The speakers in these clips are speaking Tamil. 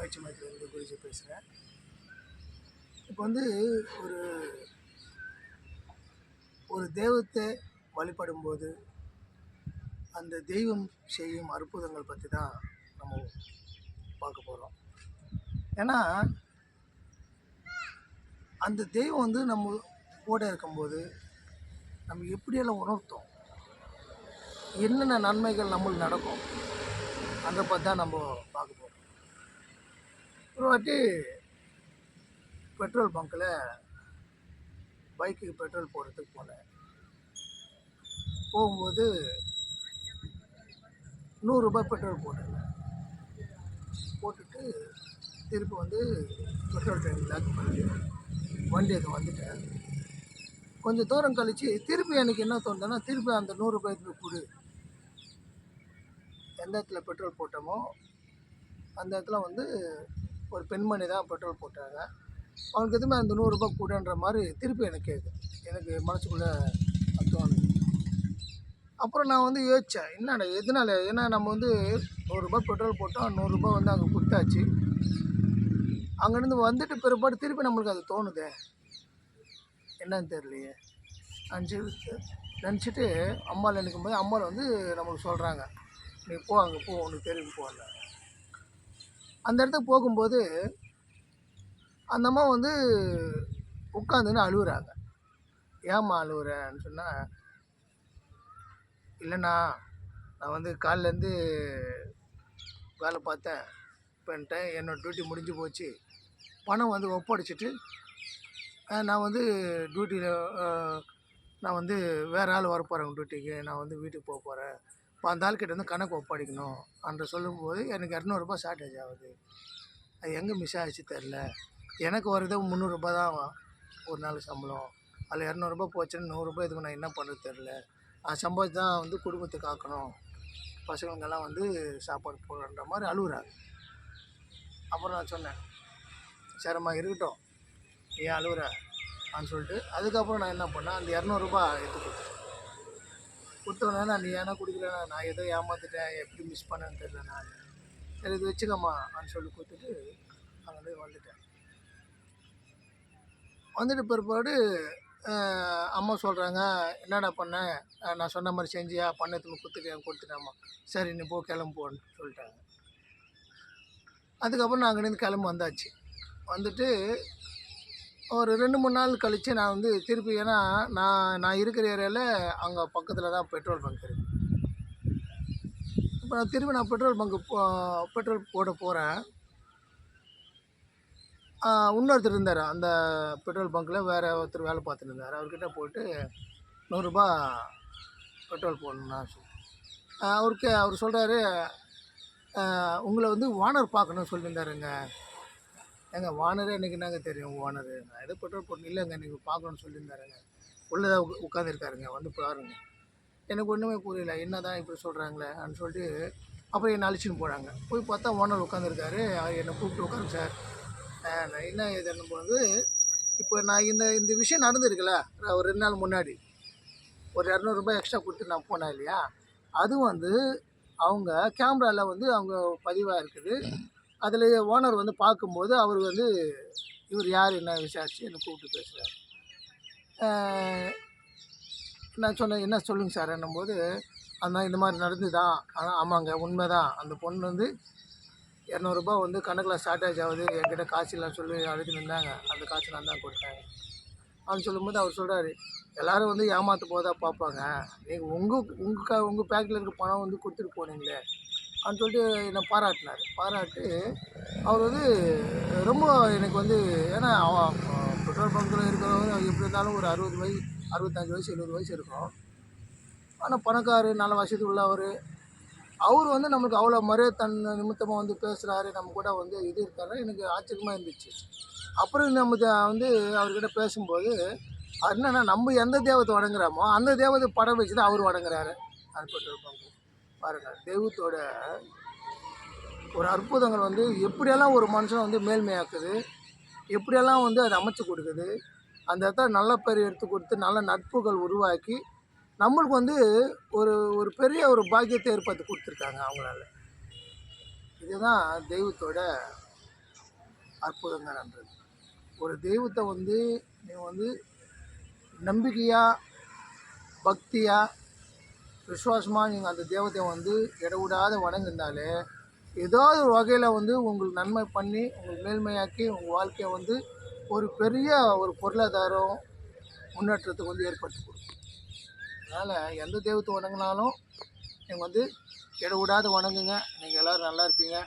பயிற்சி மையத்திலிருந்து குருஜி பேசுகிறேன். இப்போ வந்து ஒரு ஒரு தெய்வத்தை வழிபடும்போது அந்த தெய்வம் செய்யும் அற்புதங்கள் பற்றி தான் நம்ம பார்க்க போகிறோம். ஏன்னா அந்த தெய்வம் வந்து நம்ம கூட இருக்கும்போது நம்ம எப்படியெல்லாம் உணர்த்தோம், என்னென்ன நன்மைகள் நம்மளுக்கு நடக்கும், அதை பற்றி தான் நம்ம பார்க்க போகிறோம். ஒரு வாட்டி பெட்ரோல் பங்க்கில் பைக்குக்கு பெட்ரோல் போடுறதுக்கு போகும்போது 100 ரூபாய் பெட்ரோல் போட்டுட்டு திருப்பி வந்து பெட்ரோல் டேங்க் லாக் பண்ணி வண்டி அதை வந்துட்டேன். கொஞ்சம் தூரம் கழித்து திருப்பி எனக்கு என்ன தோணுதுன்னா, திருப்பி அந்த 100 ரூபாய்க்கு கொடு. எந்த இடத்துல பெட்ரோல் போட்டோமோ அந்த இடத்துல வந்து ஒரு பெண்மணி தான் பெட்ரோல் போட்டாங்க. அவனுக்கு எதுவுமே அந்த 100 ரூபாய் கூடன்ற மாதிரி திருப்பி எனக்கு கேட்குது. எனக்கு மனசுக்குள்ளே தோணுது. அப்புறம் நான் வந்து யோசித்தேன், என்னடா எதனால? ஏன்னா நம்ம வந்து 100 ரூபாய் பெட்ரோல் போட்டோம், 100 ரூபாய் வந்து அங்கே கொடுத்தாச்சு. அங்கேருந்து வந்துட்டு பிற்பாடு திருப்பி நம்மளுக்கு அது தோணுதே, என்னன்னு தெரியலையே நினச்சிட்டு அம்மாவில் நினைக்கும்போது அம்மாவில் வந்து நம்மளுக்கு சொல்கிறாங்க, நீ போ, அங்கே போ, உனக்கு தெரியும் போகல. அந்த இடத்துக்கு போகும்போது அந்த அம்மா வந்து உட்காந்துன்னு அழுகுறாங்க. ஏம்மா அழுகுறேன்னு சொன்னால், இல்லைண்ணா நான் வந்து காலிலேருந்து வேலை பார்த்தேன், பண்ணிட்டேன், என்னோடய டியூட்டி முடிஞ்சு போச்சு, பணம் வந்து ஒப்படைச்சிட்டு நான் வந்து டியூட்டியில் நான் வந்து வேறு ஆள் வரப்போகிறேன் டியூட்டிக்கு, நான் வந்து வீட்டுக்கு போக போகிறேன், இப்போ அந்த ஆள்கிட்ட வந்து கணக்கு ஒப்படைக்கணும் அன்ற சொல்லும்போது எனக்கு 200 ரூபாய் ஷார்ட்டேஜ் ஆகுது. அது எங்கே மிஸ் ஆகிடுச்சு தெரில. எனக்கு வரதே 300 ரூபாய் தான் ஒரு நாள் சம்பளம். அதில் 200 ரூபாய் போச்சுன்னு 100 ரூபாய் இதுக்கு நான் என்ன பண்ணுறது தெரில. நான் சம்பாதிச்சு தான் வந்து குடும்பத்தை காக்கணும், பசங்களுக்கெல்லாம் வந்து சாப்பாடு போடுறன்ற மாதிரி அழுகுறாங்க. அப்புறம் நான் சொன்னேன், சரிம்மா இருக்கட்டும், ஏன் அழுகுற அப்படின்னு சொல்லிட்டு அதுக்கப்புறம் நான் என்ன பண்ணேன், அந்த 200 ரூபாய் எடுத்து கொடுத்தோன்னா, நீ ஏன்னா குடிக்கலண்ணா, நான் ஏதோ ஏமாற்றிட்டேன், எப்படி மிஸ் பண்ணேன்னு தெரியல, நான் சரி இது வச்சுக்கம்மா அப்படின்னு சொல்லி கொடுத்துட்டு அங்கேருந்து வந்துட்டு பிற்பாடு அம்மா சொல்கிறாங்க, என்னடா பண்ணேன், நான் சொன்ன மாதிரி செஞ்சியா, பண்ணத்துக்கு கொடுத்துட்டேம்மா, சரி நீ போ, கிளம்பு போன்னு சொல்லிட்டாங்க. அதுக்கப்புறம் நான் அங்கேருந்து கிளம்பி வந்தாச்சு. வந்துட்டு ஒரு 2-3 நாள் கழித்து நான் வந்து திருப்பி, ஏன்னா நான் இருக்கிற ஏரியாவில் அங்கே பக்கத்தில் தான் பெட்ரோல் பங்க் இருக்குது. இப்போ நான் திருப்பி பெட்ரோல் பங்க்கு பெட்ரோல் போட போகிறேன். இன்னொருத்தர் இருந்தார் அந்த பெட்ரோல் பங்க்கில், வேறு ஒருத்தர் வேலை பார்த்துட்டு இருந்தார். அவர்கிட்ட போய்ட்டு 100 ரூபாய் பெட்ரோல் போடணுன்னா அவர் சொல்கிறாரு, உங்களை வந்து ஓனர் பார்க்கணும்னு சொல்லியிருந்தாருங்க. ஏங்க ஓனரே எனக்கு என்னங்க தெரியும், ஓனரு நான் எதோ பெட்ரோல் போடணும், இல்லைங்க நீங்கள் பார்க்கணுன்னு சொல்லியிருந்தாருங்க, உள்ளே தான் உட்காந்துருக்காருங்க, வந்து பாருங்க. எனக்கு ஒன்றுமே புரியல, என்ன தான் இப்படி சொல்கிறாங்களே அப்படின்னு சொல்லிட்டு அப்புறம் என்னை அழிச்சின்னு போகிறாங்க. போய் பார்த்தா ஓனர் உட்காந்துருக்காரு. என்னை கூப்பிட்டு உட்காருங்க சார், நான் என்ன ஏதுன்னு போது, இப்போ நான் இந்த விஷயம் நடந்துருக்குல்ல, ஒரு 2 நாள் முன்னாடி ஒரு 200 ரூபாய் எக்ஸ்ட்ரா கொடுத்து நான் போனேன் இல்லையா, அது வந்து அவங்க கேமராவில் வந்து அவங்க பதிவாக இருக்குது. அதில் ஓனர் வந்து பார்க்கும்போது அவர் வந்து இவர் யார் என்ன விசாரித்து என்னை கூப்பிட்டு பேசுகிறார். நான் சொன்னேன், என்ன சொல்லுங்கள் சார் என்னும்போது, அதனால் இந்த மாதிரி நடந்துதான். ஆனால் ஆமாங்க உண்மை தான், அந்த பொண்ணு வந்து 200 ரூபாய் வந்து கணக்கில் ஷார்ட்டேஜ் ஆகுது, என்கிட்ட காசு இல்லைன்னு சொல்லி அழுது நின்றாங்க, அந்த காசு நான் தான் கொடுத்தேன் அப்படின்னு சொல்லும்போது அவர் சொல்கிறாரு, எல்லோரும் வந்து ஏமாற்ற போதாக பார்ப்பாங்க, நீங்கள் உங்கள் பேக்கில் இருக்க பணம் வந்து கொடுத்துட்டு போனீங்களே அப்படின்னு சொல்லிட்டு என்னை பாராட்டு. அவர் வந்து ரொம்ப எனக்கு வந்து, ஏன்னா பெட்ரோல் பங்கில் இருக்கிறவங்க எப்படி இருந்தாலும் ஒரு 60 வயசு 65 வயசு 70 வயசு இருக்கும். ஆனால் பணக்காரு, நல்ல வசதி உள்ளவர், அவர் வந்து நம்மளுக்கு அவ்வளோ தன் நிமித்தமாக வந்து பேசுகிறாரு, நம்ம கூட வந்து இது இருக்காரு. எனக்கு ஆச்சரியமாக இருந்துச்சு. அப்புறம் நம்ம வந்து அவர்கிட்ட பேசும்போது, அது என்னென்னா, நம்ம எந்த தெய்வத்தை வணங்குறோமோ அந்த தெய்வத்தை படம் வச்சு தான் அவர் வணங்குறாரு. அது பெட்ரோல் பங்கு பாருங்கள், தெய்வத்தோட ஒரு அற்புதங்கள் வந்து எப்படியெல்லாம் ஒரு மனுஷனை வந்து மேல்மையாக்குது, எப்படியெல்லாம் வந்து அதை அமைச்சு கொடுக்குது, அந்த இடத்துல நல்ல பேர் எடுத்து கொடுத்து நல்ல நட்புகள் உருவாக்கி நம்மளுக்கு வந்து ஒரு பெரிய ஒரு பாக்கியத்தை ஏற்படுத்தி கொடுத்துருக்காங்க அவங்களால. இதுதான் தெய்வத்தோட அற்புதங்க நன்றது. ஒரு தெய்வத்தை வந்து நீங்கள் வந்து நம்பிக்கையாக, பக்தியாக, விசுவாசமாக நீங்கள் அந்த தெய்வத்தை வந்து இடவிடாத வணங்கினாலே ஏதாவது ஒரு வகையில் வந்து உங்களுக்கு நன்மை பண்ணி உங்களுக்கு மேல்மையாக்கி உங்கள் வாழ்க்கையை வந்து ஒரு பெரிய ஒரு பொருளாதாரம் முன்னேற்றத்துக்கு வந்து ஏற்படுத்தி கொடுக்கும். அதனால் எந்த தெய்வத்தை வணங்கினாலும் நீங்கள் வந்து இடவிடாத வணங்குங்க. நீங்கள் எல்லோரும் நல்லா இருப்பீங்க.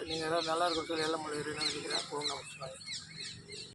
நீங்கள் எல்லோரும் நல்லா இருக்க சொல்லி எல்லாம் நினைக்கிறேன். ஓம் நம சிவாய.